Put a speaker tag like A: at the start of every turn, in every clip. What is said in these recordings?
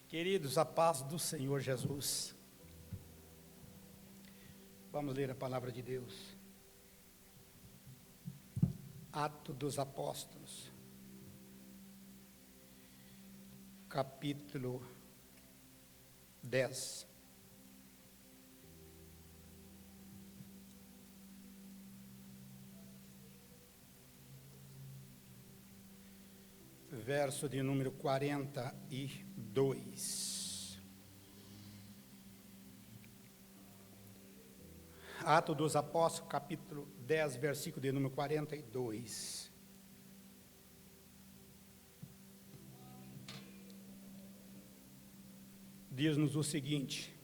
A: Queridos, a paz do Senhor Jesus. Vamos ler a palavra de Deus. Atos dos Apóstolos, capítulo 10. Verso de número 42. Atos dos Apóstolos, capítulo 10, versículo de número 42. Diz-nos o seguinte: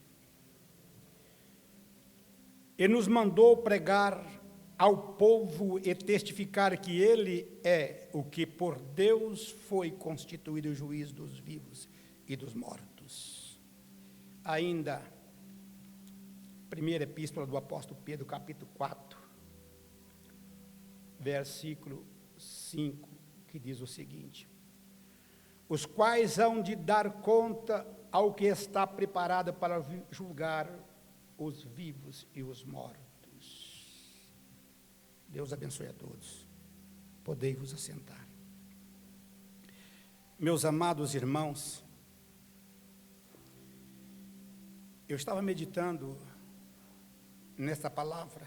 A: e nos mandou pregar ao povo e testificar que ele é o que por Deus foi constituído o juiz dos vivos e dos mortos. Ainda, primeira epístola do apóstolo Pedro, capítulo 4, versículo 5, que diz o seguinte: os quais hão de dar conta ao que está preparado para julgar os vivos e os mortos. Deus abençoe a todos. Podei-vos assentar. Meus amados irmãos, eu estava meditando nesta palavra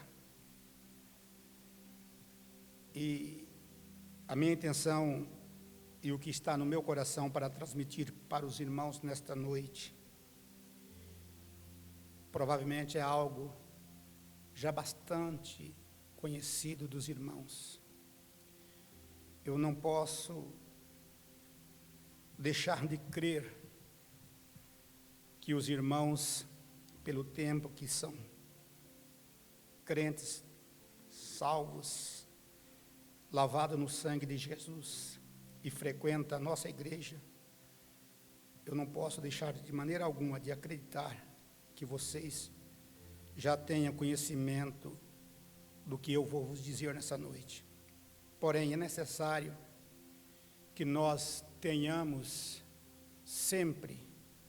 A: e a minha intenção e o que está no meu coração para transmitir para os irmãos nesta noite, provavelmente é algo já bastante conhecido dos irmãos. Eu não posso deixar de crer que os irmãos, pelo tempo que são crentes, salvos, lavados no sangue de Jesus e frequentam a nossa igreja, eu não posso deixar de maneira alguma de acreditar que vocês já tenham conhecimento do que eu vou vos dizer nessa noite. Porém, é necessário que nós tenhamos sempre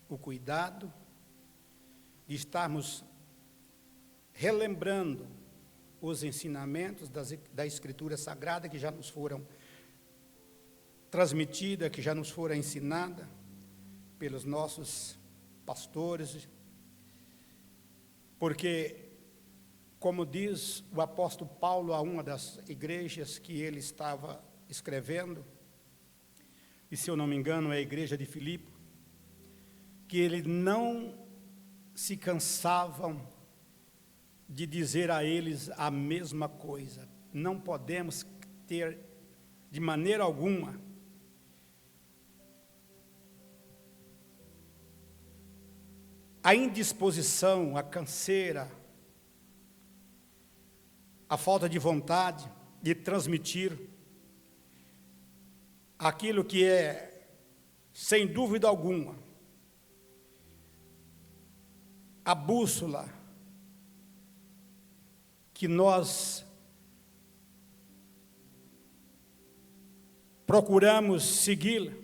A: o cuidado de estarmos relembrando os ensinamentos da Escritura Sagrada que já nos foram transmitidas, que já nos foram ensinadas pelos nossos pastores, porque, como diz o apóstolo Paulo a uma das igrejas que ele estava escrevendo, e se eu não me engano é a igreja de Filipe, que ele não se cansavam de dizer a eles a mesma coisa: não podemos ter de maneira alguma a indisposição, a canseira, a falta de vontade de transmitir aquilo que é, sem dúvida alguma, a bússola que nós procuramos seguir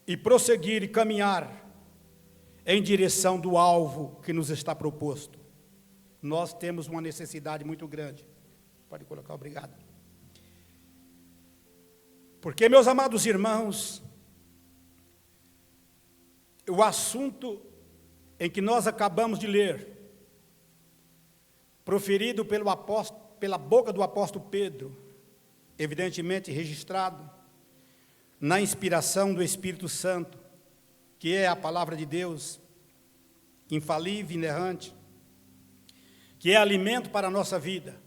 A: e prosseguir e caminhar em direção do alvo que nos está proposto. Nós temos uma necessidade muito grande. Pode colocar, obrigado. Porque, meus amados irmãos, o assunto em que nós acabamos de ler, proferido pela boca do apóstolo Pedro, evidentemente registrado na inspiração do Espírito Santo, que é a palavra de Deus, infalível e inerrante, que é alimento para a nossa vida,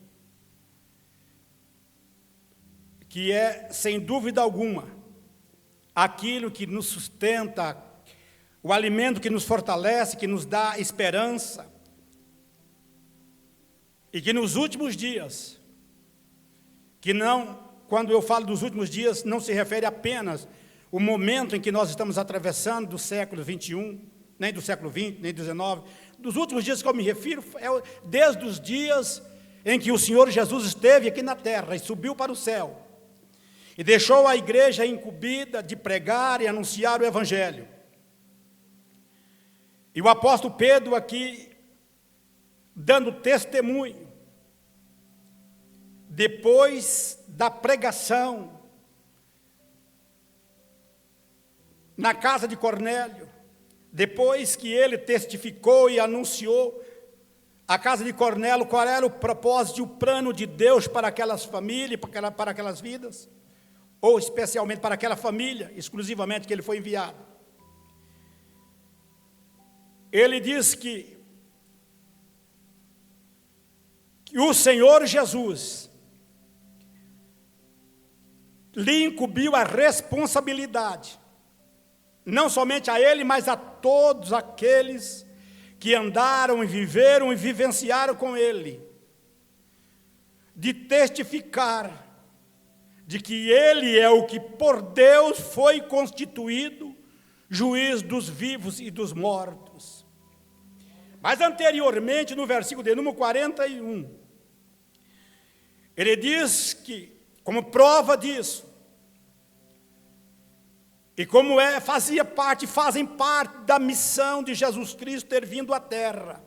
A: que é, sem dúvida alguma, aquilo que nos sustenta, o alimento que nos fortalece, que nos dá esperança, e que nos últimos dias, quando eu falo dos últimos dias, não se refere apenas ao momento em que nós estamos atravessando do século 21, nem do século 20, nem do 19, dos últimos dias que eu me refiro, desde os dias em que o Senhor Jesus esteve aqui na terra e subiu para o céu, e deixou a igreja incumbida de pregar e anunciar o evangelho. E o apóstolo Pedro aqui, dando testemunho, depois da pregação na casa de Cornélio, depois que ele testificou e anunciou a casa de Cornélio, qual era o propósito e o plano de Deus para aquelas famílias, para aquelas vidas, ou especialmente para aquela família, exclusivamente que ele foi enviado. Ele diz que o Senhor Jesus lhe incumbiu a responsabilidade, não somente a ele, mas a todos aqueles que andaram e viveram e vivenciaram com ele, de testificar de que ele é o que por Deus foi constituído juiz dos vivos e dos mortos. Mas anteriormente, no versículo de número 41, ele diz que, como prova disso, e como fazem parte da missão de Jesus Cristo ter vindo à terra,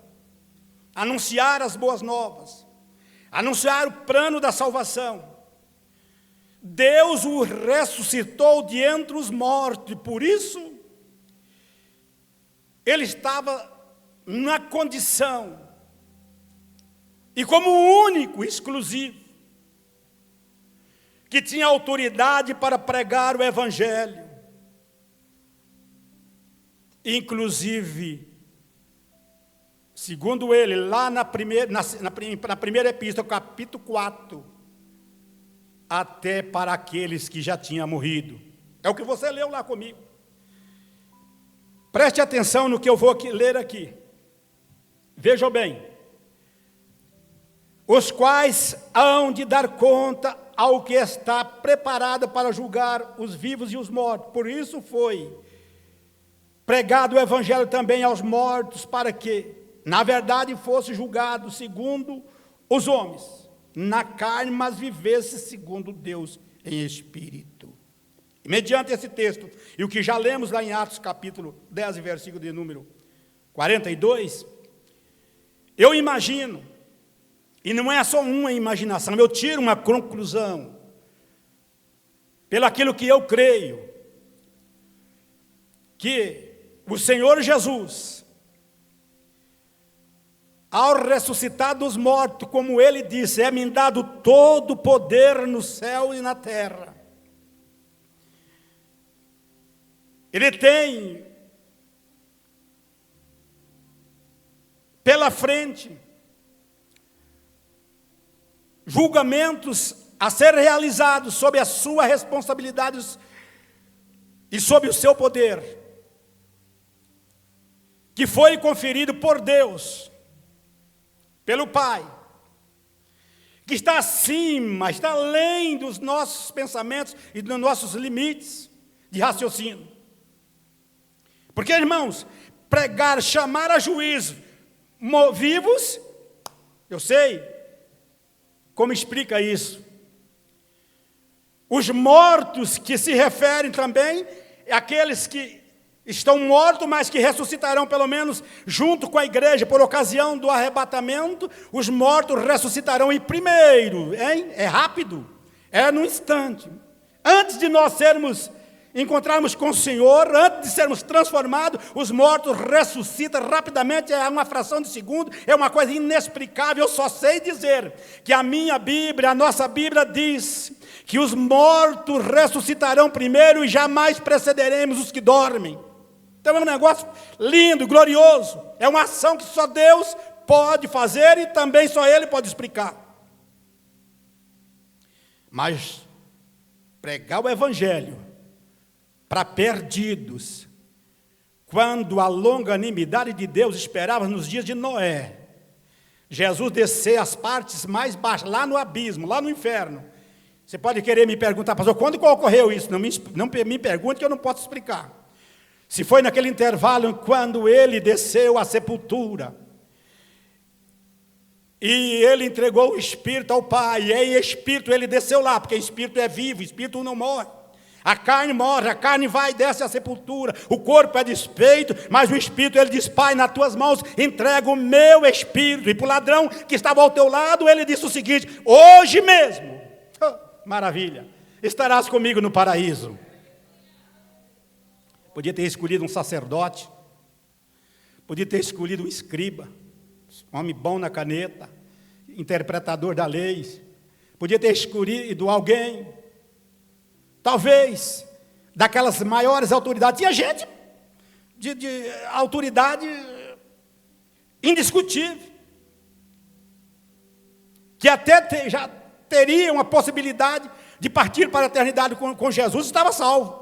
A: anunciar as boas novas, anunciar o plano da salvação, Deus o ressuscitou de entre os mortos, e por isso ele estava na condição, e como único, exclusivo, que tinha autoridade para pregar o evangelho. Inclusive, segundo ele, lá na primeira epístola, capítulo 4, até para aqueles que já tinham morrido. É o que você leu lá comigo. Preste atenção no que eu vou ler aqui. Vejam bem. Os quais hão de dar conta ao que está preparado para julgar os vivos e os mortos. Por isso foi pregado o evangelho também aos mortos, para que, na verdade, fosse julgado segundo os homens, na carne, mas vivesse segundo Deus em espírito. E mediante esse texto, e o que já lemos lá em Atos capítulo 10, versículo de número 42, eu imagino, e não é só uma imaginação, eu tiro uma conclusão, pelo aquilo que eu creio, que o Senhor Jesus, ao ressuscitar dos mortos, como ele disse, é-me dado todo o poder no céu e na terra. Ele tem pela frente julgamentos a ser realizados sob a sua responsabilidade e sob o seu poder, que foi conferido por Deus, pelo Pai, que está acima, está além dos nossos pensamentos e dos nossos limites de raciocínio. Porque, irmãos, pregar, chamar a juízo vivos, eu sei como explica isso. Os mortos que se referem também àqueles que estão mortos, mas que ressuscitarão pelo menos junto com a igreja, por ocasião do arrebatamento, os mortos ressuscitarão. E primeiro, é rápido, é num instante. Antes de nós encontrarmos com o Senhor, antes de sermos transformados, os mortos ressuscitam rapidamente, é uma fração de segundo, é uma coisa inexplicável. Eu só sei dizer que a minha Bíblia, a nossa Bíblia diz que os mortos ressuscitarão primeiro e jamais precederemos os que dormem. Então é um negócio lindo, glorioso, é uma ação que só Deus pode fazer e também só Ele pode explicar. Mas pregar o Evangelho para perdidos, quando a longanimidade de Deus esperava nos dias de Noé, Jesus descer as partes mais baixas, lá no abismo, lá no inferno. Você pode querer me perguntar, pastor, quando ocorreu isso? Não me pergunte que eu não posso explicar. Se foi naquele intervalo quando ele desceu à sepultura, E ele entregou o Espírito ao Pai, e aí Espírito ele desceu lá, porque Espírito é vivo, Espírito não morre. A carne morre, a carne vai e desce à sepultura, o corpo é desfeito, mas o Espírito ele diz, Pai, nas tuas mãos entrego o meu Espírito. E para o ladrão que estava ao teu lado, ele disse o seguinte, hoje mesmo, maravilha, estarás comigo no paraíso. Podia ter escolhido um sacerdote, podia ter escolhido um escriba, um homem bom na caneta, interpretador da lei. Podia ter escolhido alguém, talvez, daquelas maiores autoridades. Tinha gente de autoridade indiscutível, que até já teria uma possibilidade de partir para a eternidade com Jesus, estava salvo.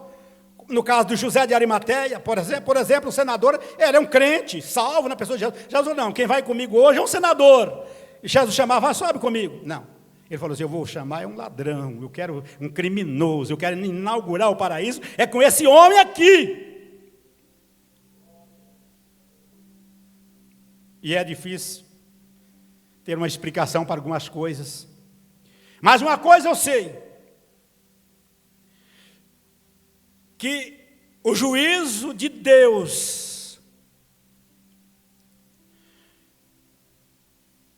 A: No caso do José de Arimateia, por exemplo, o senador, ele é um crente, salvo na pessoa de Jesus. Jesus não, quem vai comigo hoje é um senador. E Jesus chamava, sobe comigo. Não, ele falou assim, eu vou chamar um ladrão, eu quero um criminoso, eu quero inaugurar o paraíso, é com esse homem aqui. E é difícil ter uma explicação para algumas coisas. Mas uma coisa eu sei, que o juízo de Deus,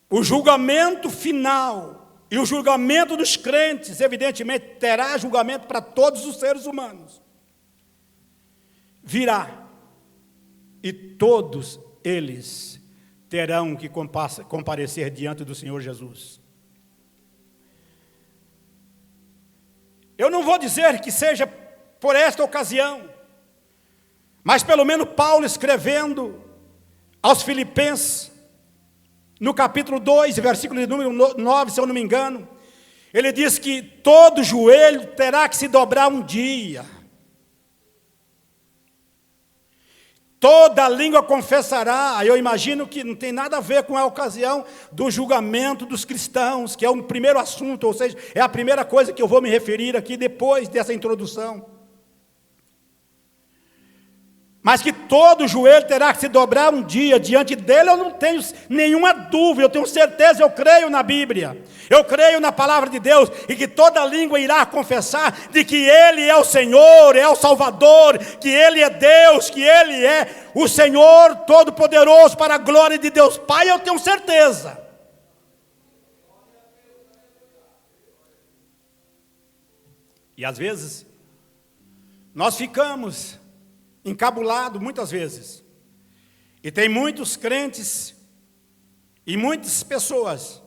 A: o julgamento final e o julgamento dos crentes, evidentemente, terá julgamento para todos os seres humanos. Virá, e todos eles terão que comparecer diante do Senhor Jesus. Eu não vou dizer que seja por esta ocasião, mas pelo menos Paulo escrevendo aos Filipenses, no capítulo 2, versículo de número 9, se eu não me engano, ele diz que todo joelho terá que se dobrar um dia, toda língua confessará. Eu imagino que não tem nada a ver com a ocasião do julgamento dos cristãos, que é o primeiro assunto, ou seja, é a primeira coisa que eu vou me referir aqui depois dessa introdução. Mas que todo joelho terá que se dobrar um dia diante dele, eu não tenho nenhuma dúvida, eu tenho certeza, eu creio na Bíblia, eu creio na palavra de Deus, e que toda língua irá confessar de que Ele é o Senhor, é o Salvador, que Ele é Deus, que Ele é o Senhor Todo-Poderoso, para a glória de Deus Pai, eu tenho certeza. E às vezes, nós ficamos encabulado muitas vezes, e tem muitos crentes e muitas pessoas,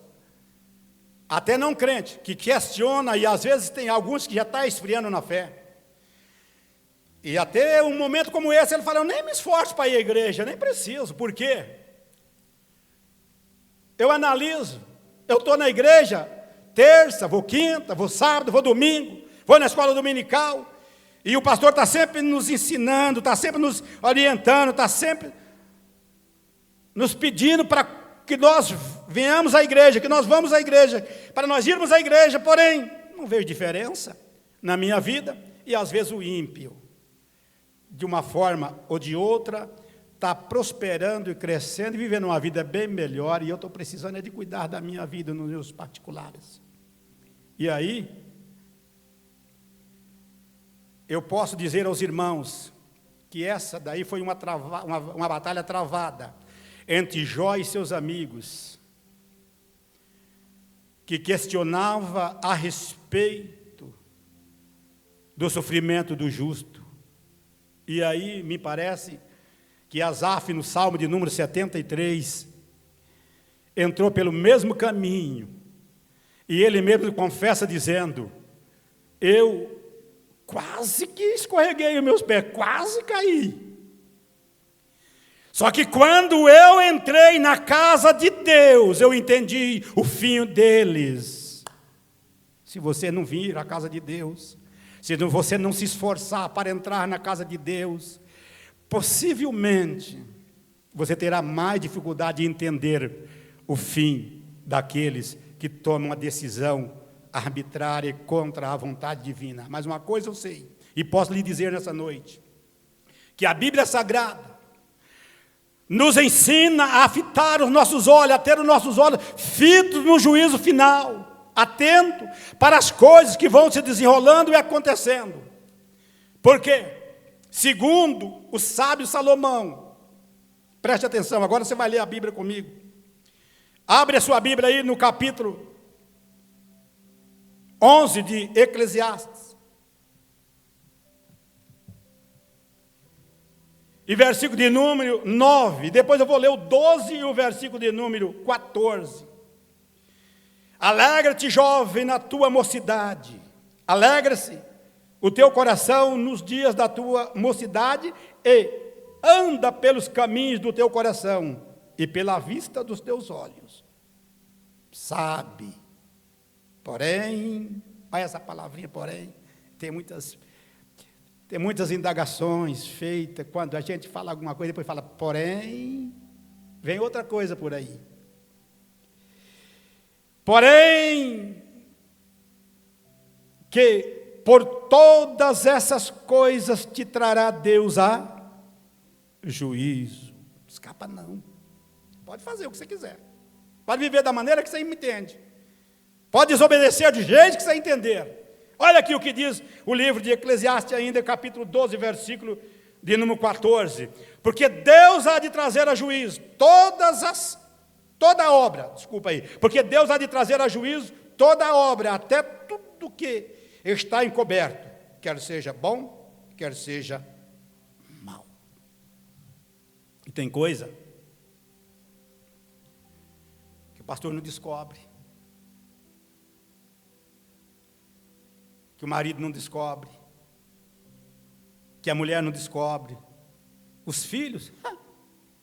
A: até não crente, que questiona, e às vezes tem alguns que já estão esfriando na fé, e até um momento como esse, ele fala, eu nem me esforço para ir à igreja, nem preciso. Por quê? Eu analiso, eu estou na igreja terça, vou quinta, vou sábado, vou domingo, vou na escola dominical, e o pastor está sempre nos ensinando, está sempre nos orientando, está sempre nos pedindo para que nós venhamos à igreja, que nós vamos à igreja, para nós irmos à igreja, porém, não vejo diferença na minha vida, e às vezes o ímpio, de uma forma ou de outra, está prosperando e crescendo, e vivendo uma vida bem melhor, e eu estou precisando de cuidar da minha vida nos meus particulares. E aí, eu posso dizer aos irmãos que essa daí foi uma batalha travada entre Jó e seus amigos, que questionava a respeito do sofrimento do justo. E aí me parece que Asaf, no Salmo de número 73, entrou pelo mesmo caminho, e ele mesmo confessa dizendo, eu quase que escorreguei os meus pés, quase caí. Só que quando eu entrei na casa de Deus, eu entendi o fim deles. Se você não vir à casa de Deus, se você não se esforçar para entrar na casa de Deus, possivelmente você terá mais dificuldade de entender o fim daqueles que tomam a decisão arbitrária contra a vontade divina. Mas uma coisa eu sei, e posso lhe dizer nessa noite, que a Bíblia Sagrada nos ensina a fitar os nossos olhos, a ter os nossos olhos fitos no juízo final, atento para as coisas que vão se desenrolando e acontecendo. Por quê? Segundo o sábio Salomão, preste atenção, agora você vai ler a Bíblia comigo. Abre a sua Bíblia aí no capítulo 11 de Eclesiastes. E versículo de número 9, depois eu vou ler o 12 e o versículo de número 14. Alegra-te, jovem, na tua mocidade, alegra-se o teu coração nos dias da tua mocidade, e anda pelos caminhos do teu coração, e pela vista dos teus olhos. Sabe, porém, olha essa palavrinha, porém, tem muitas indagações feitas, quando a gente fala alguma coisa, depois fala, porém, vem outra coisa por aí. Porém, que por todas essas coisas te trará Deus a juízo. Não escapa não. Pode fazer o que você quiser. Pode viver da maneira que você entende. Pode desobedecer do jeito que você entender. Olha aqui o que diz o livro de Eclesiastes ainda, capítulo 12, versículo de número 14. Porque Deus há de trazer a juízo toda obra, porque Deus há de trazer a juízo toda obra, até tudo que está encoberto, quer seja bom, quer seja mal. E tem coisa que o pastor não descobre, que o marido não descobre, que a mulher não descobre, os filhos,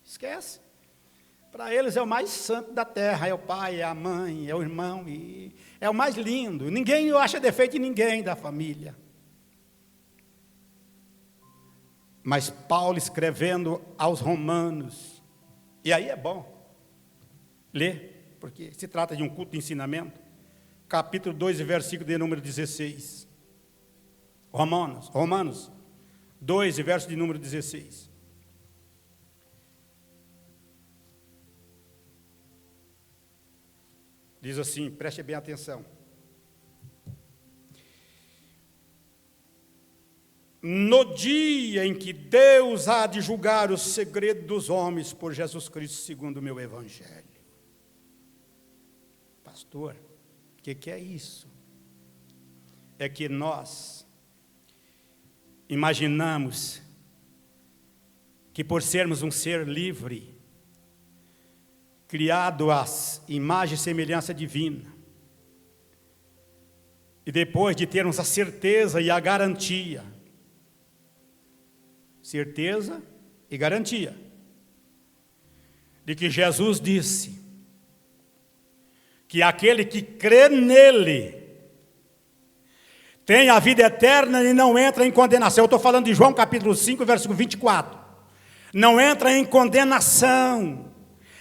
A: esquece. Para eles é o mais santo da terra, é o pai, é a mãe, é o irmão, e é o mais lindo. Ninguém acha defeito em ninguém da família. Mas Paulo escrevendo aos Romanos, e aí é bom ler, porque se trata de um culto de ensinamento, capítulo 2, versículo de número 16. Romanos 2, verso de número 16. Diz assim, preste bem atenção. No dia em que Deus há de julgar o segredo dos homens por Jesus Cristo, segundo o meu evangelho. Pastor, o que é isso? É que nós imaginamos que por sermos um ser livre, criado à imagem e semelhança divina, e depois de termos a certeza e a garantia, de que Jesus disse que aquele que crê nele tem a vida eterna e não entra em condenação. Eu estou falando de João capítulo 5, versículo 24. Não entra em condenação,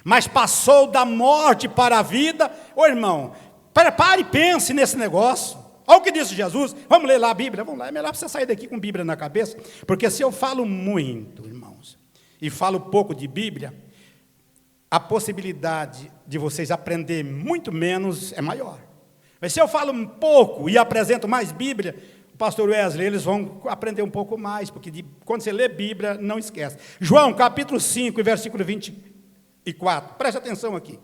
A: mas passou da morte para a vida. Ô irmão, prepare e pense nesse negócio. Olha o que disse Jesus. Vamos ler lá a Bíblia, vamos lá. É melhor você sair daqui com Bíblia na cabeça, porque se eu falo muito, irmãos, e falo pouco de Bíblia, a possibilidade de vocês aprender muito menos é maior. Mas se eu falo um pouco e apresento mais Bíblia, o pastor Wesley, eles vão aprender um pouco mais, porque quando você lê Bíblia, não esquece. João, capítulo 5, versículo 24. Preste atenção aqui.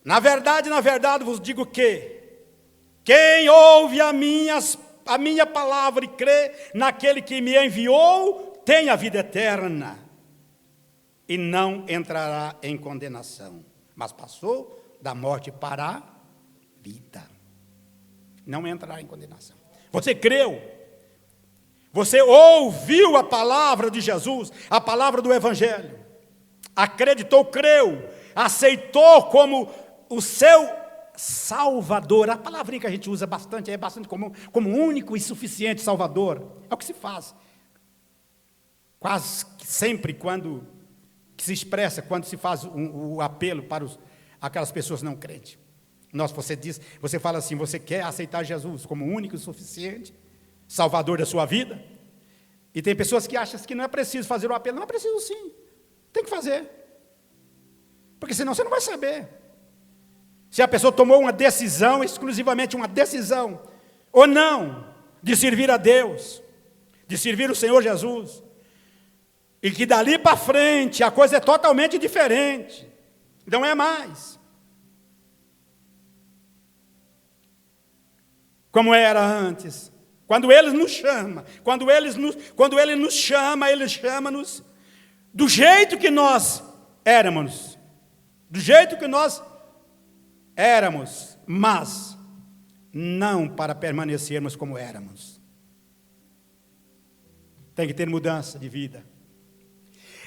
A: Na verdade, vos digo que quem ouve a minha palavra e crê naquele que me enviou, tem a vida eterna e não entrará em condenação, mas passou da morte para a vida. Não entrará em condenação. Você creu, você ouviu a palavra de Jesus, a palavra do Evangelho, acreditou, creu, aceitou como o seu Salvador. A palavrinha que a gente usa bastante, é bastante comum, como único e suficiente Salvador. É o que se faz quase sempre que se expressa, quando se faz o apelo para aquelas pessoas não crentes. Nossa, você fala assim, você quer aceitar Jesus como único e suficiente Salvador da sua vida? E tem pessoas que acham que não é preciso fazer o apelo. Não é preciso sim, tem que fazer. Porque senão você não vai saber. Se a pessoa tomou uma decisão, exclusivamente uma decisão, ou não, de servir a Deus, de servir o Senhor Jesus, e que dali para frente a coisa é totalmente diferente, não é mais como era antes. Quando Ele nos chama, Ele chama-nos do jeito que nós éramos, mas não para permanecermos como éramos. Tem que ter mudança de vida.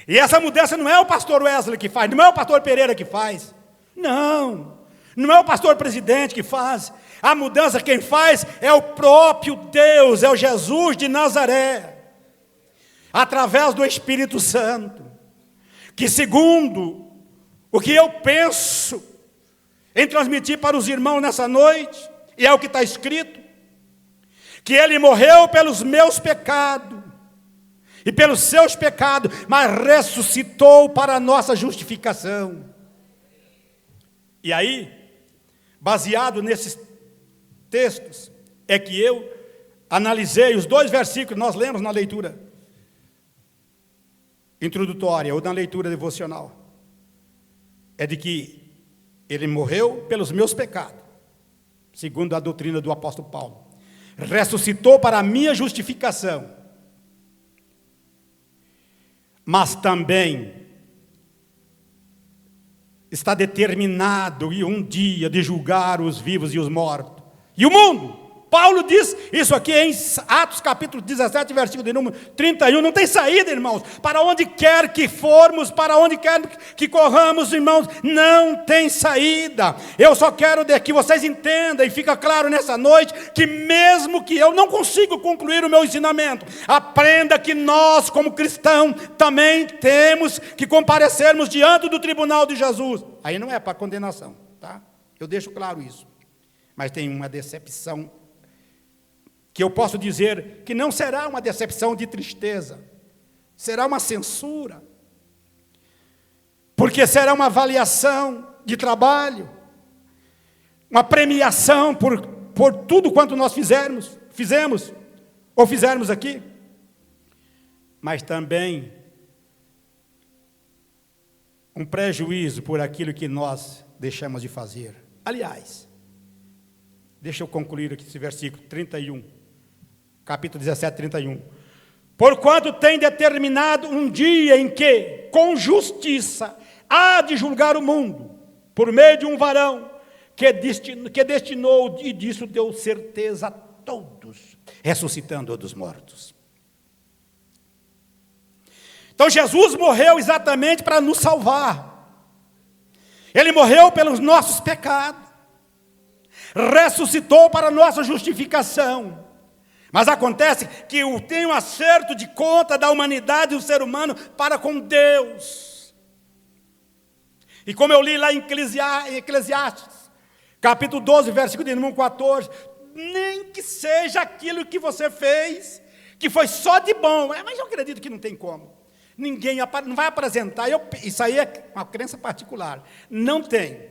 A: E essa mudança não é o pastor Wesley que faz, não é o pastor Pereira que faz. Não é o pastor presidente que faz. A mudança quem faz é o próprio Deus, é o Jesus de Nazaré. Através do Espírito Santo. Que segundo o que eu penso em transmitir para os irmãos nessa noite, e é o que está escrito, que Ele morreu pelos meus pecados, e pelos seus pecados, mas ressuscitou para a nossa justificação. E aí, baseado nesses textos, é que eu analisei os 2 versículos que nós lemos na leitura introdutória, ou na leitura devocional. É de que Ele morreu pelos meus pecados, segundo a doutrina do apóstolo Paulo. Ressuscitou para a minha justificação. Mas também está determinado e um dia de julgar os vivos e os mortos. E o mundo, Paulo diz isso aqui em Atos capítulo 17, versículo de número 31, não tem saída, irmãos. Para onde quer que formos, para onde quer que corramos, irmãos, não tem saída. Eu só quero que vocês entendam e fica claro nessa noite, que mesmo que eu não consiga concluir o meu ensinamento, aprenda que nós, como cristãos, também temos que comparecermos diante do tribunal de Jesus. Aí não é para condenação, tá? Eu deixo claro isso. Mas tem uma decepção que eu posso dizer que não será uma decepção de tristeza, será uma censura, porque será uma avaliação de trabalho, uma premiação por tudo quanto nós fizemos aqui, mas também um prejuízo por aquilo que nós deixamos de fazer. Aliás, deixa eu concluir aqui esse versículo 31. Capítulo 17, 31. Porquanto tem determinado um dia em que, com justiça, há de julgar o mundo, por meio de um varão, que destinou, e disso deu certeza a todos, ressuscitando dos mortos. Então Jesus morreu exatamente para nos salvar. Ele morreu pelos nossos pecados, ressuscitou para a nossa justificação. Mas acontece que tem um acerto de conta da humanidade e do ser humano para com Deus. E como eu li lá em Eclesiastes, capítulo 12, versículo de número 14, nem que seja aquilo que você fez, que foi só de bom, mas eu acredito que não tem como. Ninguém não vai apresentar, isso aí é uma crença particular, não tem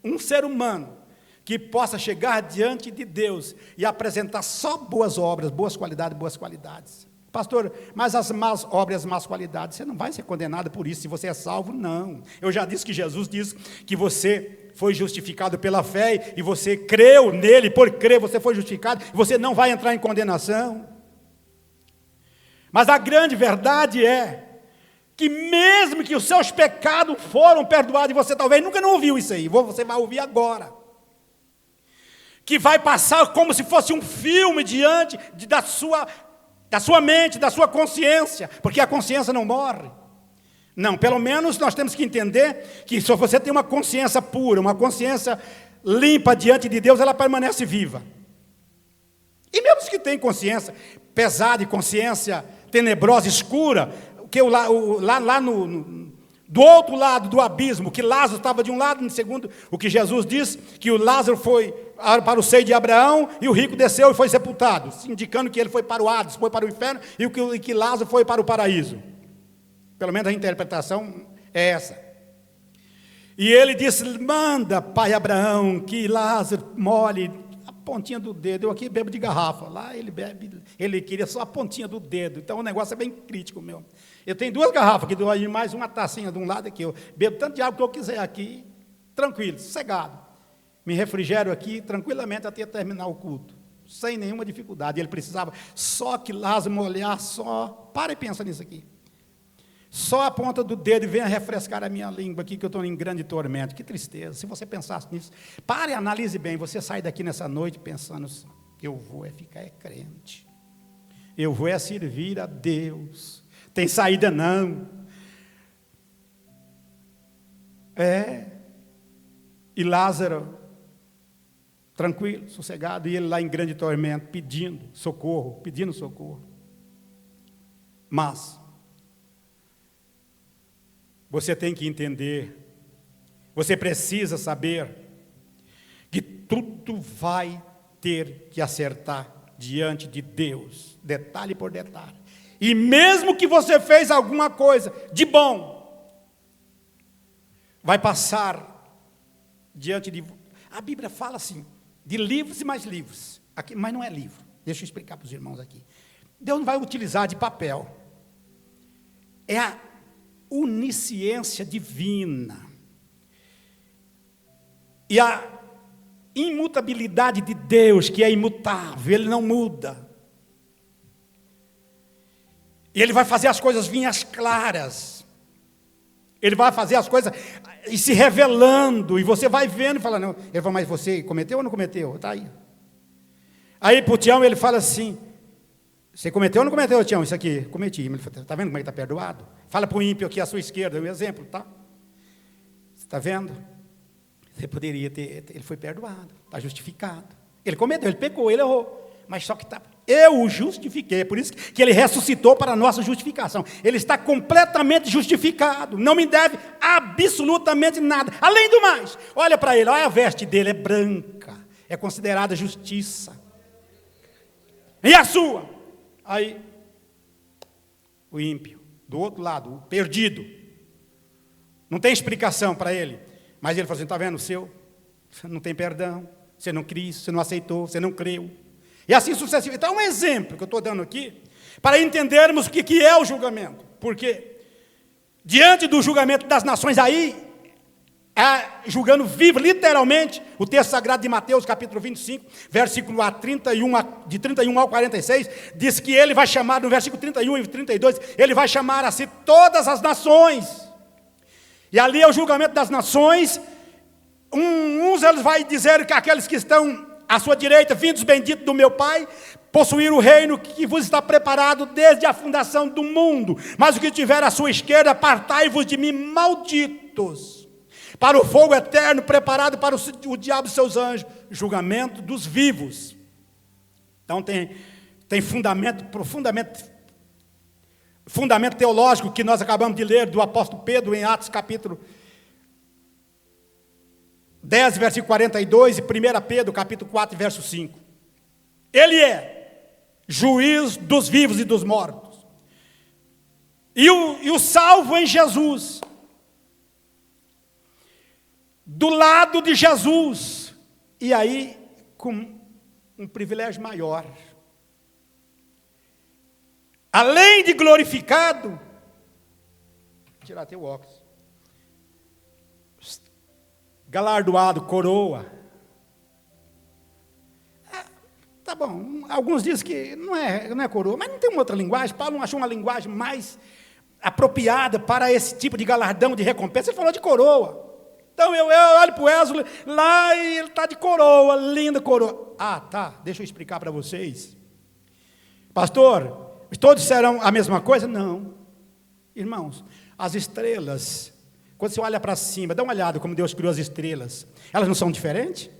A: um ser humano que possa chegar diante de Deus e apresentar só boas obras, boas qualidades. Pastor, mas as más obras, as más qualidades, você não vai ser condenado por isso, se você é salvo, não. Eu já disse que Jesus diz que você foi justificado pela fé, e você creu nele, por crer você foi justificado, e você não vai entrar em condenação. Mas a grande verdade é, que mesmo que os seus pecados foram perdoados, e você talvez nunca não ouviu isso aí, você vai ouvir agora, que vai passar como se fosse um filme diante da sua mente, da sua consciência, porque a consciência não morre. Não, pelo menos nós temos que entender que se você tem uma consciência pura, uma consciência limpa diante de Deus, ela permanece viva. E mesmo os que têm consciência pesada e consciência tenebrosa, escura, que lá Do outro lado do abismo, que Lázaro estava de um lado, segundo o que Jesus diz, que o Lázaro foi para o seio de Abraão e o rico desceu e foi sepultado, indicando que ele foi para o Hades, foi para o inferno, e que Lázaro foi para o paraíso. Pelo menos a interpretação é essa. E ele disse: manda, pai Abraão, que Lázaro molhe a pontinha do dedo. Eu aqui bebo de garrafa, lá ele bebe, ele queria só a pontinha do dedo. Então o negócio é bem crítico meu. Eu tenho 2 garrafas aqui, e mais uma tacinha de um lado aqui. Eu bebo tanto de água que eu quiser aqui, tranquilo, sossegado. Me refrigero aqui tranquilamente até terminar o culto, sem nenhuma dificuldade. Ele precisava só que Lázaro molhar, só. Para e pensa nisso aqui. Só a ponta do dedo e venha refrescar a minha língua aqui, que eu estou em grande tormento. Que tristeza, se você pensasse nisso. Pare e analise bem, você sai daqui nessa noite pensando, eu vou ficar crente. Eu vou servir a Deus. Tem saída não. E Lázaro, tranquilo, sossegado, e ele lá em grande tormento, pedindo socorro. Mas você tem que entender, você precisa saber que tudo vai ter que acertar diante de Deus, detalhe por detalhe. E mesmo que você fez alguma coisa de bom, vai passar diante de... A Bíblia fala assim, de livros e mais livros, aqui, mas não é livro, deixa eu explicar para os irmãos aqui. Deus não vai utilizar de papel, é a onisciência divina, e a imutabilidade de Deus, que é imutável, Ele não muda. E Ele vai fazer as coisas vir às claras. Ele vai fazer as coisas e se revelando. E você vai vendo e fala, não. Ele fala, mas você cometeu ou não cometeu? Está aí. Aí para o Tião ele fala assim, você cometeu ou não cometeu, Tião, isso aqui? Cometi. Ele fala, está vendo como ele está perdoado? Fala para o ímpio aqui à sua esquerda, um exemplo, tá? Você está vendo? Você poderia ter, ele foi perdoado, está justificado. Ele cometeu, ele pecou, ele errou. Mas só que eu o justifiquei, é por isso que ele ressuscitou para a nossa justificação. Ele está completamente justificado, não me deve absolutamente nada. Além do mais, olha para ele, olha a veste dele, é branca, é considerada justiça. E a sua? Aí, o ímpio, do outro lado, o perdido, não tem explicação para ele, mas ele falou assim, está vendo o seu? Você não tem perdão, você não quis, você não aceitou, você não creu. E assim sucessivamente. Então, um exemplo que eu estou dando aqui, para entendermos o que é o julgamento. Porque, diante do julgamento das nações, aí, julgando vivo, literalmente, o texto sagrado de Mateus, capítulo 25, versículo de 31 ao 46, diz que ele vai chamar, no versículo 31 e 32, ele vai chamar a si todas as nações. E ali é o julgamento das nações. Uns eles vai dizer que aqueles que estão à sua direita, vindos benditos do meu Pai, possuir o reino que vos está preparado desde a fundação do mundo. Mas o que tiver à sua esquerda, apartai-vos de mim, malditos, para o fogo eterno preparado para o diabo e seus anjos. Julgamento dos vivos. Então tem fundamento teológico que nós acabamos de ler do apóstolo Pedro em Atos capítulo 10, versículo 42, e 1 Pedro, capítulo 4, verso 5. Ele é juiz dos vivos e dos mortos. E o salvo em Jesus. Do lado de Jesus. E aí, com um privilégio maior. Além de glorificado, vou tirar teu óculos. Galardoado, coroa. Tá bom, alguns dizem que não é coroa, mas não tem uma outra linguagem. Paulo não achou uma linguagem mais apropriada para esse tipo de galardão, de recompensa. Ele falou de coroa. Então eu olho para o Wesley lá e ele está de coroa, linda coroa. Ah, tá, deixa eu explicar para vocês. Pastor, todos serão a mesma coisa? Não. Irmãos, as estrelas, quando você olha para cima, dá uma olhada como Deus criou as estrelas. Elas não são diferentes?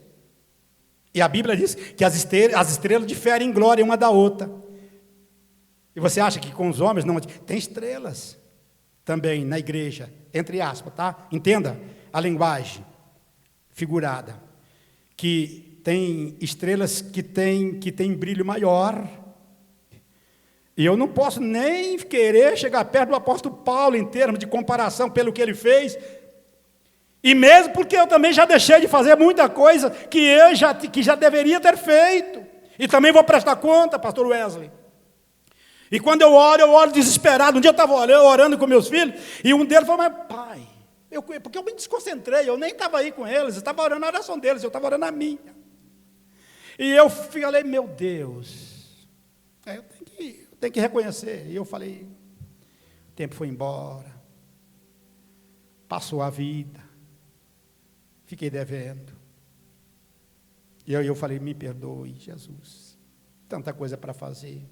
A: E a Bíblia diz que as estrelas diferem em glória uma da outra. E você acha que com os homens não? Tem estrelas. também na igreja, entre aspas, tá? Entenda a linguagem figurada, que tem estrelas que tem brilho maior. E eu não posso nem querer chegar perto do apóstolo Paulo em termos de comparação pelo que ele fez. E mesmo porque eu também já deixei de fazer muita coisa que já deveria ter feito. E também vou prestar conta, pastor Wesley. E quando eu oro desesperado. Um dia eu estava orando com meus filhos, e um deles falou: mas pai, porque eu me desconcentrei, eu nem estava aí com eles, eu estava orando a oração deles, eu estava orando a minha. E eu falei: meu Deus, eu tenho que reconhecer. E eu falei: o tempo foi embora, passou a vida, fiquei devendo. E eu falei: me perdoe, Jesus, tanta coisa para fazer.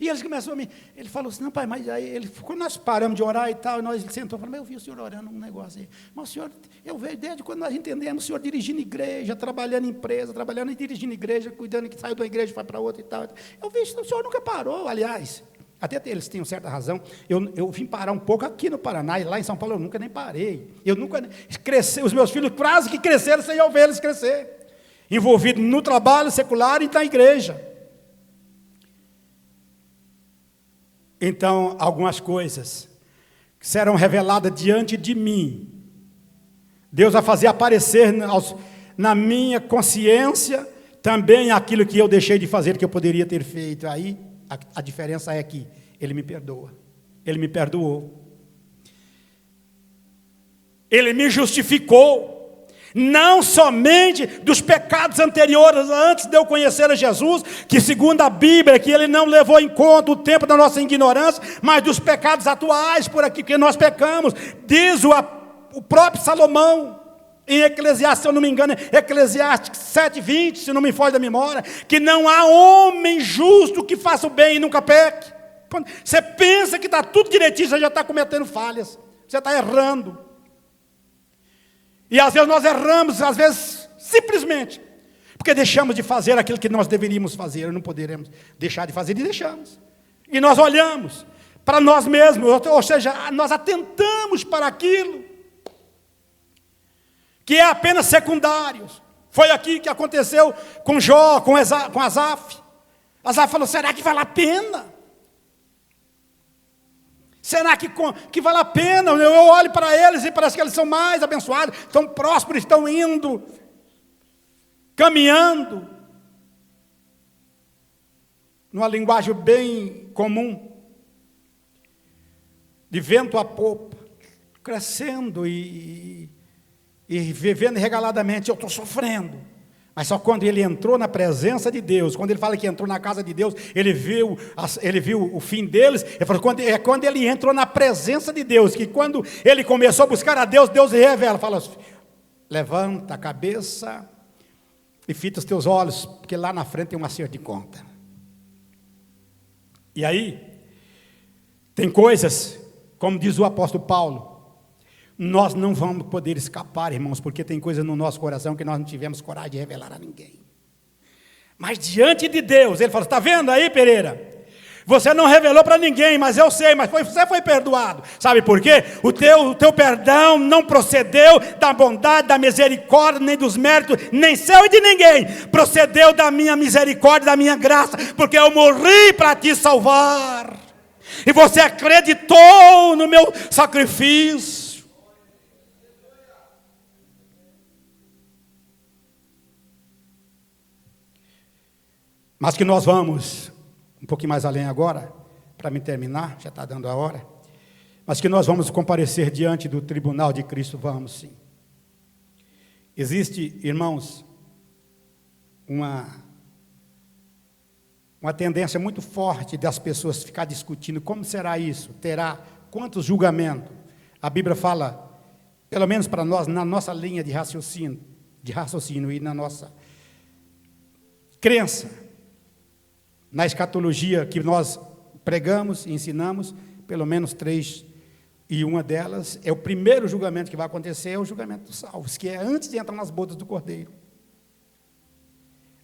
A: E eles começaram a me... Ele falou assim: não, pai, mas aí quando nós paramos de orar e tal, nós sentou e falou: mas eu vi o senhor orando um negócio aí. Mas o senhor, eu vejo desde quando nós entendemos, o senhor dirigindo igreja, trabalhando em empresa, trabalhando e dirigindo igreja, cuidando que saiu da igreja e vai para outra e tal. Eu vejo que o senhor nunca parou, aliás. Até eles tinham certa razão. Eu vim parar um pouco aqui no Paraná, e lá em São Paulo eu nunca nem parei. Eu nunca cresci, os meus filhos quase que cresceram sem eu ver eles crescer. Envolvido no trabalho secular e na igreja. Então, algumas coisas serão reveladas diante de mim. Deus vai fazer aparecer na minha consciência também aquilo que eu deixei de fazer, que eu poderia ter feito. Aí, a diferença é que Ele me perdoa. Ele me perdoou. Ele me justificou. Não somente dos pecados anteriores, antes de eu conhecer a Jesus, que segundo a Bíblia, que Ele não levou em conta o tempo da nossa ignorância, mas dos pecados atuais por aqui que nós pecamos. Diz o próprio Salomão, em Eclesiastes, se eu não me engano, Eclesiastes 7:20, se não me foge da memória, que não há homem justo que faça o bem e nunca peque. Quando você pensa que está tudo direitinho, você já está cometendo falhas, você está errando. E às vezes nós erramos, às vezes simplesmente porque deixamos de fazer aquilo que nós deveríamos fazer, não poderemos deixar de fazer e deixamos. E nós olhamos para nós mesmos, ou seja, nós atentamos para aquilo que é apenas secundário. Foi aqui que aconteceu com Jó, com Asaf. Asaf falou: será que vale a pena? Será que vale a pena? Eu olho para eles e parece que eles são mais abençoados, estão prósperos, estão indo, caminhando, numa linguagem bem comum, de vento a popa, crescendo e vivendo regaladamente. Eu estou sofrendo. Mas só quando ele entrou na presença de Deus, quando ele fala que entrou na casa de Deus, ele viu o fim deles. Ele falou: quando ele entrou na presença de Deus, que quando ele começou a buscar a Deus, Deus revela, fala: levanta a cabeça e fita os teus olhos, porque lá na frente tem um acerto de conta. E aí, tem coisas, como diz o apóstolo Paulo, nós não vamos poder escapar, irmãos, porque tem coisas no nosso coração que nós não tivemos coragem de revelar a ninguém. Mas diante de Deus, ele falou: está vendo aí, Pereira? Você não revelou para ninguém, mas eu sei, mas você foi perdoado. Sabe por quê? O teu perdão não procedeu da bondade, da misericórdia, nem dos méritos, nem seu e de ninguém. Procedeu da minha misericórdia, da minha graça, porque eu morri para te salvar. E você acreditou no meu sacrifício. Mas que nós vamos um pouquinho mais além agora, para me terminar, já está dando a hora. Mas que nós vamos comparecer diante do tribunal de Cristo, vamos sim. Existe, irmãos, uma tendência muito forte das pessoas ficar discutindo como será isso, terá quantos julgamentos. A Bíblia fala, pelo menos para nós, na nossa linha de raciocínio e na nossa crença, na escatologia que nós pregamos e ensinamos, pelo menos 3, e uma delas é o primeiro julgamento que vai acontecer, é o julgamento dos salvos, que é antes de entrar nas bodas do Cordeiro.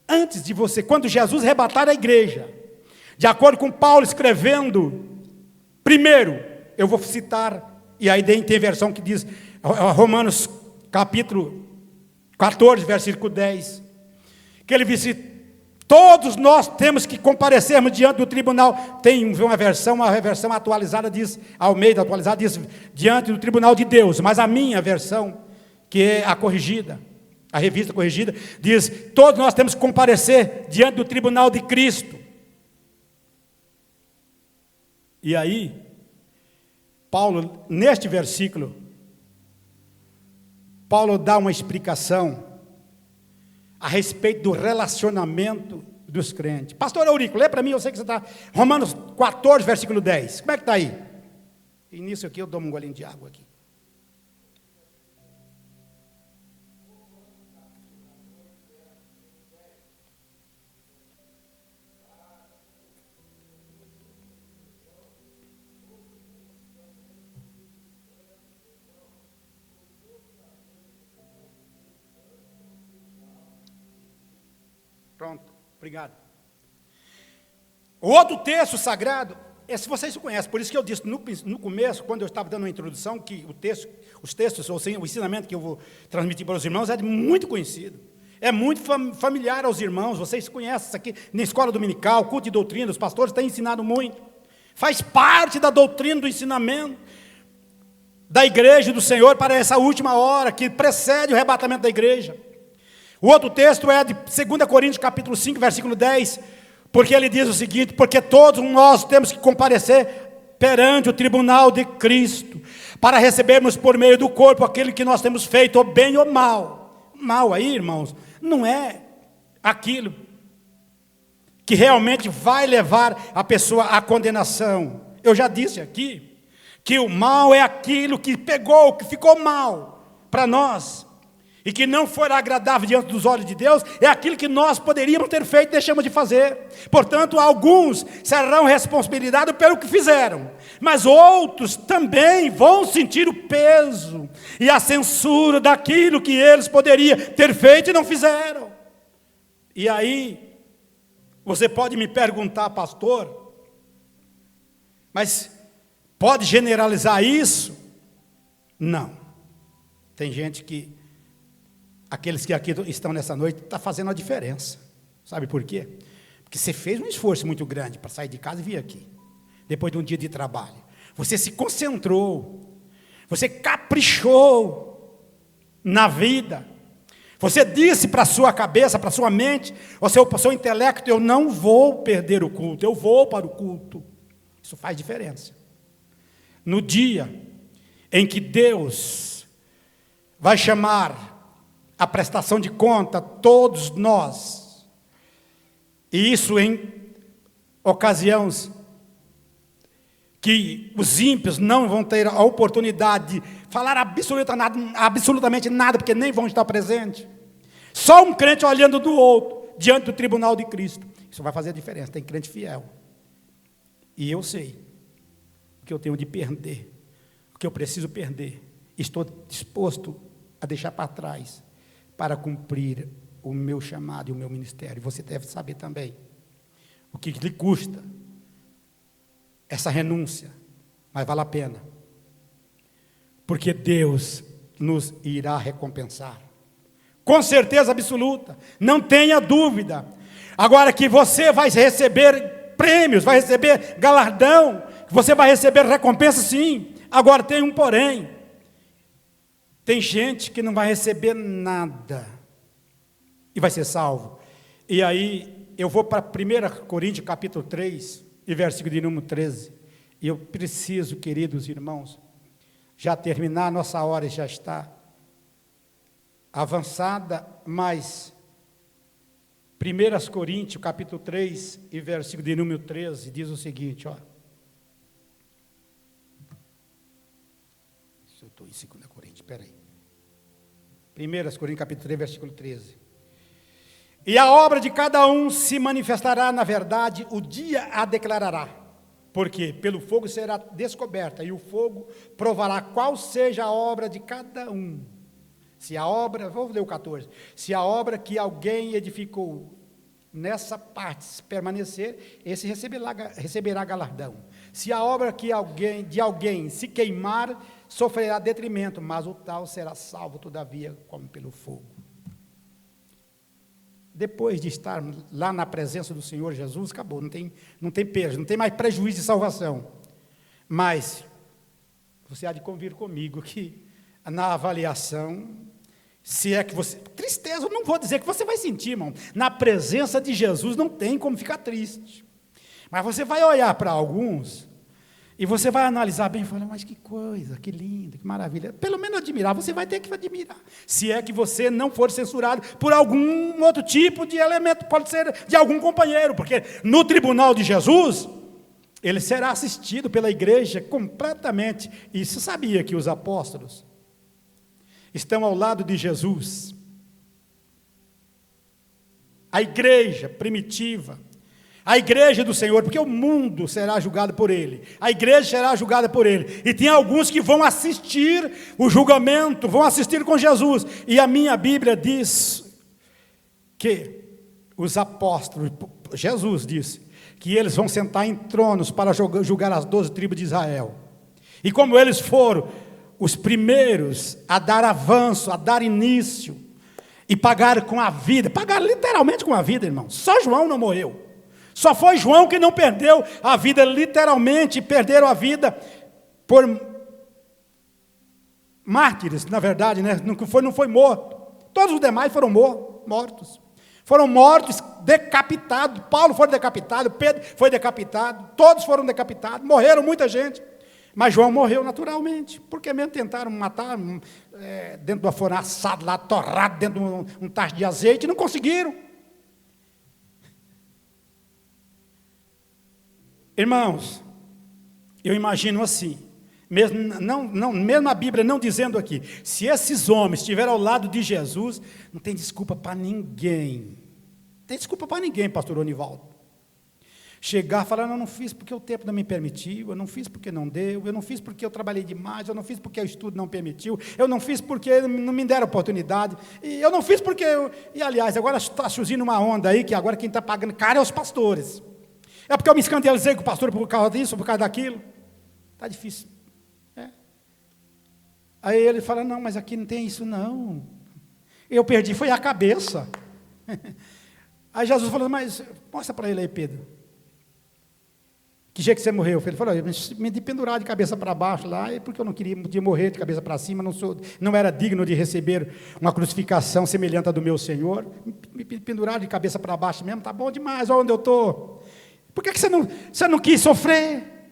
A: Antes de você, quando Jesus arrebatar a igreja, de acordo com Paulo escrevendo, primeiro, eu vou citar, e aí tem versão que diz, Romanos capítulo 14, versículo 10, que ele disse, todos nós temos que comparecermos diante do tribunal. Tem uma versão atualizada diz, Almeida atualizada diz, diante do tribunal de Deus, mas a minha versão, que é a corrigida, a revista corrigida, diz, todos nós temos que comparecer diante do tribunal de Cristo. E aí, Paulo, neste versículo, Paulo dá uma explicação a respeito do relacionamento dos crentes. Pastor Eurico, lê para mim, eu sei que você está... Romanos 14, versículo 10. Como é que está aí? E nisso aqui eu dou um golinho de água aqui. Pronto, obrigado. O outro texto sagrado, esse vocês conhecem, por isso que eu disse no começo, quando eu estava dando uma introdução, que os textos, ou seja, o ensinamento que eu vou transmitir para os irmãos é muito conhecido, é muito familiar aos irmãos, vocês conhecem isso aqui, na escola dominical, culto de doutrina, os pastores têm ensinado muito, faz parte da doutrina do ensinamento da igreja do Senhor para essa última hora, que precede o arrebatamento da igreja. O outro texto é de 2 Coríntios capítulo 5, versículo 10, porque ele diz o seguinte, porque todos nós temos que comparecer perante o tribunal de Cristo, para recebermos por meio do corpo aquele que nós temos feito, ou bem ou mal. Mal aí, irmãos, não é aquilo que realmente vai levar a pessoa à condenação. Eu já disse aqui, que o mal é aquilo que pegou, que ficou mal para nós, e que não for agradável diante dos olhos de Deus, é aquilo que nós poderíamos ter feito e deixamos de fazer. Portanto, alguns serão responsabilizados pelo que fizeram, mas outros também vão sentir o peso e a censura daquilo que eles poderiam ter feito e não fizeram. E aí, você pode me perguntar, pastor, mas pode generalizar isso? Não. Tem gente que aqueles que aqui estão nessa noite, está fazendo a diferença. Sabe por quê? Porque você fez um esforço muito grande para sair de casa e vir aqui, depois de um dia de trabalho. Você se concentrou, você caprichou na vida. Você disse para a sua cabeça, para a sua mente, para o seu intelecto, eu não vou perder o culto, eu vou para o culto. Isso faz diferença. No dia em que Deus vai chamar a prestação de conta, todos nós, e isso em ocasiões que os ímpios não vão ter a oportunidade de falar absolutamente nada, porque nem vão estar presentes, só um crente olhando do outro, diante do tribunal de Cristo, isso vai fazer a diferença. Tem crente fiel, e eu sei o que eu tenho de perder, o que eu preciso perder, estou disposto a deixar para trás, para cumprir o meu chamado e o meu ministério. Você deve saber também o que lhe custa essa renúncia, mas vale a pena, porque Deus nos irá recompensar, com certeza absoluta, não tenha dúvida. Agora, que você vai receber prêmios, vai receber galardão, que você vai receber recompensa, sim. Agora tem um porém. Tem gente que não vai receber nada e vai ser salvo. E aí eu vou para 1 Coríntios capítulo 3 e versículo de número 13. E eu preciso, queridos irmãos, já terminar, nossa hora já está avançada, mas 1 Coríntios capítulo 3 e versículo de número 13 diz o seguinte, ó. Eu estou em 2 Coríntios, espera aí. 1 Coríntios capítulo 3, versículo 13. E a obra de cada um se manifestará na verdade, o dia a declarará. Porque pelo fogo será descoberta, e o fogo provará qual seja a obra de cada um. Se a obra, vou ler o 14. Se a obra que alguém edificou nessa parte, se permanecer, esse receberá galardão. Se a obra de alguém se queimar, sofrerá detrimento, mas o tal será salvo, todavia, como pelo fogo. Depois de estar lá na presença do Senhor Jesus, acabou, não tem perda, não tem mais prejuízo de salvação. Mas, você há de convir comigo que na avaliação, se é que você... Tristeza, eu não vou dizer que você vai sentir, irmão. Na presença de Jesus não tem como ficar triste. Mas você vai olhar para alguns e você vai analisar bem e falar, mas que coisa, que lindo, que maravilha. Pelo menos admirar, você vai ter que admirar. Se é que você não for censurado por algum outro tipo de elemento, pode ser de algum companheiro, porque no tribunal de Jesus, ele será assistido pela igreja completamente. E você sabia que os apóstolos estão ao lado de Jesus? A igreja primitiva, a igreja do Senhor, porque o mundo será julgado por ele, a igreja será julgada por ele, e tem alguns que vão assistir o julgamento, vão assistir com Jesus, e a minha Bíblia diz que os apóstolos, Jesus disse, que eles vão sentar em tronos para julgar as 12 tribos de Israel, e como eles foram os primeiros a dar avanço, a dar início, e pagaram com a vida, pagaram literalmente com a vida, irmão, só João não morreu. Só foi João que não perdeu a vida, literalmente, perderam a vida por mártires, na verdade, né? Não foi morto. Todos os demais foram mortos. Foram mortos, decapitados. Paulo foi decapitado, Pedro foi decapitado, todos foram decapitados, morreram muita gente. Mas João morreu naturalmente, porque mesmo tentaram matar dentro de uma fornalha assado lá, torrado dentro de um tacho de azeite, não conseguiram. Irmãos, eu imagino assim, mesmo a Bíblia não dizendo aqui, se esses homens estiverem ao lado de Jesus, não tem desculpa para ninguém. Não tem desculpa para ninguém, pastor Onivaldo. Chegar e falar, não fiz porque o tempo não me permitiu, eu não fiz porque não deu, eu não fiz porque eu trabalhei demais, eu não fiz porque o estudo não permitiu, eu não fiz porque não me deram oportunidade, e eu não fiz porque... E aliás, agora está surgindo uma onda aí, que agora quem está pagando caro é os pastores. É porque eu me escandalizei com o pastor por causa disso, por causa daquilo. Está difícil. Aí ele fala, não, mas aqui não tem isso não. Eu perdi, foi a cabeça. Aí Jesus falou, mas mostra para ele aí, Pedro. Que jeito que você morreu? Ele falou, eu me pendurar de cabeça para baixo lá, porque eu não queria morrer de cabeça para cima, não era digno de receber uma crucificação semelhante à do meu Senhor. Me pendurar de cabeça para baixo mesmo, tá bom demais, olha onde eu estou. Por que você não quis sofrer?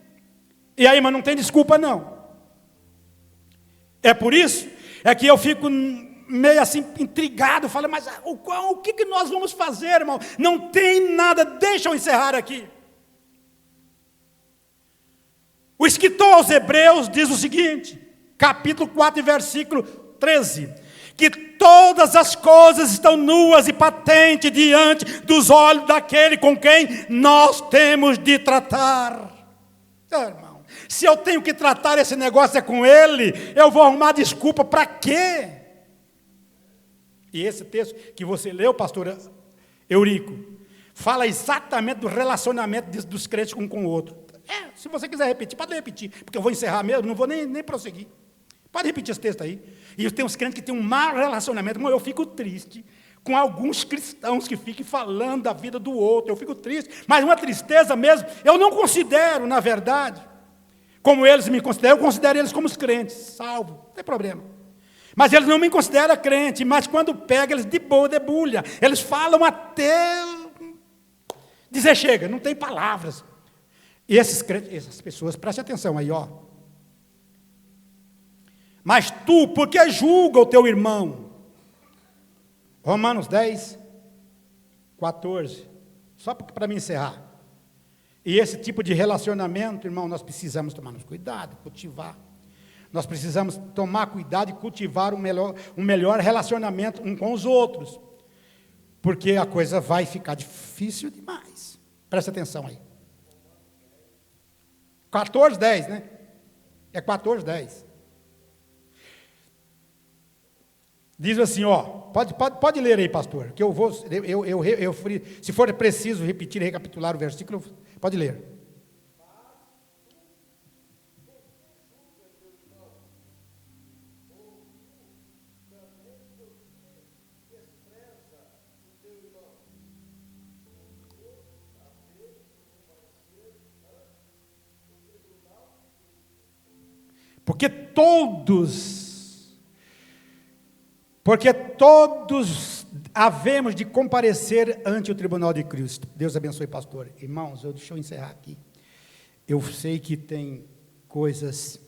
A: E aí, mas não tem desculpa não. É por isso, é que eu fico meio assim intrigado, falo, mas o que nós vamos fazer, irmão? Não tem nada, deixa eu encerrar aqui. O escritor aos Hebreus diz o seguinte, capítulo 4, versículo 13, que todas as coisas estão nuas e patentes diante dos olhos daquele com quem nós temos de tratar. Irmão, se eu tenho que tratar esse negócio é com ele, eu vou arrumar desculpa para quê? E esse texto que você leu, pastor Eurico, fala exatamente do relacionamento dos crentes um com o outro. Se você quiser repetir, pode repetir, porque eu vou encerrar mesmo, não vou nem prosseguir. Pode repetir esse texto aí. E tem uns crentes que têm um mau relacionamento. Eu fico triste com alguns cristãos que ficam falando da vida do outro. Eu fico triste, mas uma tristeza mesmo. Eu não considero, na verdade, como eles me consideram. Eu considero eles como os crentes, salvo, não tem problema. Mas eles não me consideram crente. Mas quando pega, eles de boa, debulha. Eles falam até dizer chega, não tem palavras. E esses crentes, essas pessoas, preste atenção aí, ó. Mas tu, por que julga o teu irmão? Romanos 10, 14. Só para me encerrar. E esse tipo de relacionamento, irmão, nós precisamos tomar cuidado, cultivar. Nós precisamos tomar cuidado e cultivar um melhor relacionamento um com os outros. Porque a coisa vai ficar difícil demais. Presta atenção aí. 14, 10, né? É 14, 10.
B: Diz assim, ó, pode ler aí, pastor, que eu vou, se for preciso repetir, recapitular o versículo, pode ler. Porque todos havemos de comparecer ante o tribunal de Cristo. Deus abençoe, pastor. Irmãos, deixa eu encerrar aqui. Eu sei que tem coisas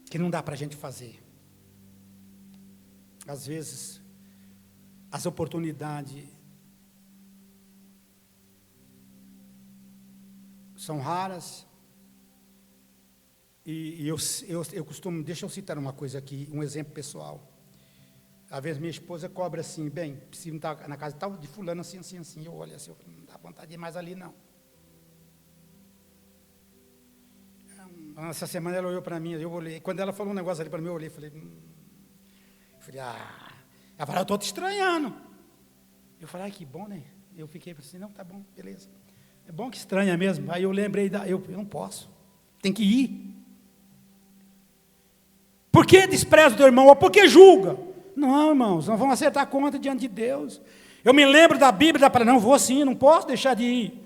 B: que não dá para a gente fazer. Às vezes, as oportunidades são raras. E eu costumo, deixa eu citar uma coisa aqui, um exemplo pessoal. Às vezes minha esposa cobra assim, bem, preciso estar na casa tal de fulano assim. Eu olho assim, não dá vontade de ir mais ali não. Essa semana ela olhou para mim, eu olhei, quando ela falou um negócio ali para mim, eu olhei e falei, ela falou, eu estou te estranhando. Eu falei, que bom, né? Eu fiquei assim, não, tá bom, beleza. É bom que estranha mesmo. Aí eu lembrei, eu não posso, tem que ir. Por que despreza o teu irmão? Ou por que julga? Não, irmãos, nós vamos acertar a conta diante de Deus. Eu me lembro da Bíblia, da palavra, não vou sim, não posso deixar de ir.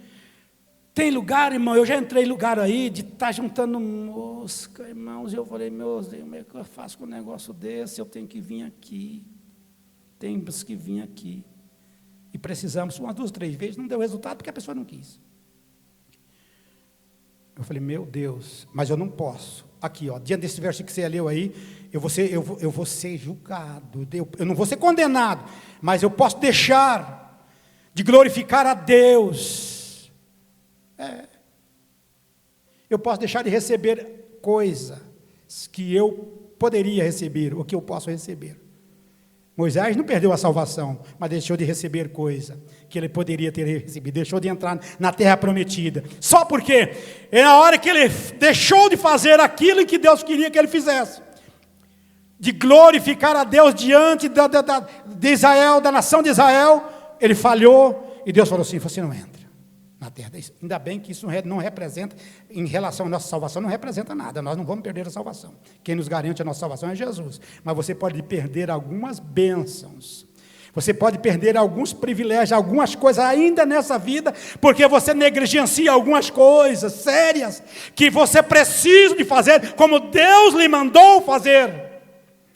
B: Tem lugar, irmão, eu já entrei em lugar aí, de estar juntando mosca, irmãos, e eu falei, meu Deus, como é que eu faço com um negócio desse? Eu tenho que vir aqui. Temos que vir aqui. E precisamos, umas 2, 3 vezes, não deu resultado, porque a pessoa não quis. Eu falei, meu Deus, mas eu não posso. Aqui, ó, diante desse versículo que você leu aí, eu vou ser julgado, eu não vou ser condenado, mas eu posso deixar de glorificar a Deus. Eu posso deixar de receber coisas que eu poderia receber, ou que eu posso receber. Moisés não perdeu a salvação, mas deixou de receber coisa que ele poderia ter recebido, deixou de entrar na terra prometida, só porque na hora que ele deixou de fazer aquilo que Deus queria que ele fizesse, de glorificar a Deus diante de Israel, da nação de Israel, ele falhou, e Deus falou assim, você não entra na terra. Ainda bem que isso não representa, em relação à nossa salvação, não representa nada, nós não vamos perder a salvação, quem nos garante a nossa salvação é Jesus, mas você pode perder algumas bênçãos, você pode perder alguns privilégios, algumas coisas ainda nessa vida, porque você negligencia algumas coisas sérias, que você precisa de fazer, como Deus lhe mandou fazer,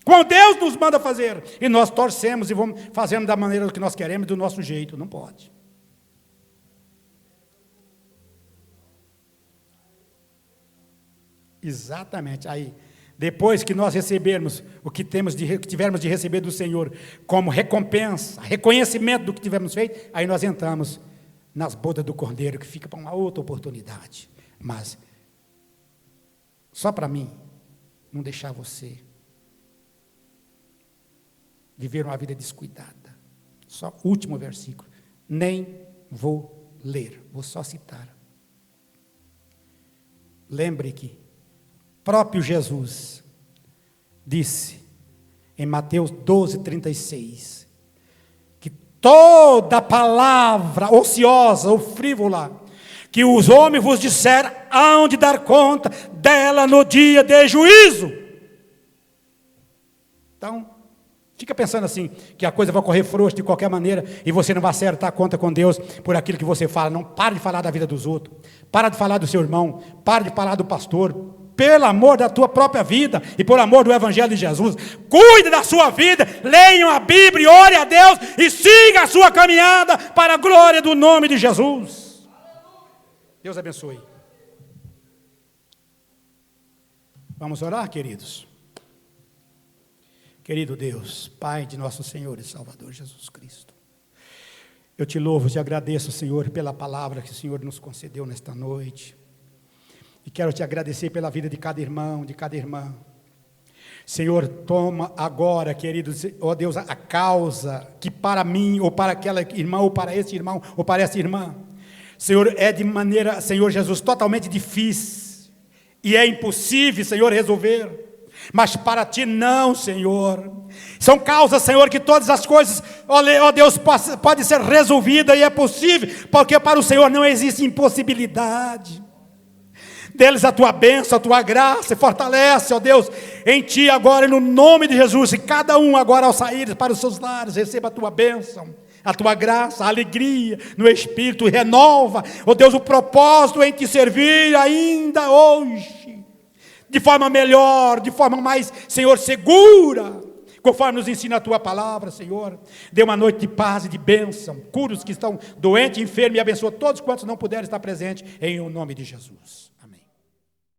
B: como Deus nos manda fazer, e nós torcemos e vamos fazendo da maneira que nós queremos, do nosso jeito, não pode. Exatamente, aí, depois que nós recebermos o que tivermos de receber do Senhor, como recompensa, reconhecimento do que tivemos feito, aí nós entramos nas bodas do Cordeiro, que fica para uma outra oportunidade, mas, só para mim, não deixar você viver uma vida descuidada. Só último versículo, nem vou ler, vou só citar. Lembre que próprio Jesus disse em Mateus 12:36 que toda palavra ociosa ou frívola que os homens vos disseram, hão de dar conta dela no dia de juízo. Então, fica pensando assim, que a coisa vai correr frouxa de qualquer maneira, e você não vai acertar a conta com Deus por aquilo que você fala. Não, para de falar da vida dos outros, para de falar do seu irmão, para de falar do pastor, pelo amor da tua própria vida, e por amor do Evangelho de Jesus, cuide da sua vida, leiam a Bíblia, ore a Deus, e siga a sua caminhada, para a glória do nome de Jesus. Deus abençoe. Vamos orar, queridos? Querido Deus, Pai de nosso Senhor e Salvador Jesus Cristo, eu te louvo e te agradeço, Senhor, pela palavra que o Senhor nos concedeu nesta noite, e quero te agradecer pela vida de cada irmão, de cada irmã. Senhor, toma agora, querido, ó Deus, a causa que para mim, ou para aquela irmã, ou para esse irmão, ou para essa irmã, Senhor, é de maneira, Senhor Jesus, totalmente difícil, e é impossível, Senhor, resolver. Mas para ti não, Senhor. São causas, Senhor, que todas as coisas, ó Deus, podem ser resolvidas, e é possível, porque para o Senhor não existe impossibilidade. Deles a tua bênção, a tua graça, fortalece, ó Deus, em ti agora, e no nome de Jesus, e cada um agora ao sair para os seus lares, receba a tua bênção, a tua graça, a alegria no Espírito, renova, ó Deus, o propósito em te servir ainda hoje, de forma melhor, de forma mais, Senhor, segura, conforme nos ensina a tua palavra, Senhor. Dê uma noite de paz e de bênção, cura os que estão doentes, enfermos, e abençoa todos quantos não puderem estar presentes, em o nome de Jesus.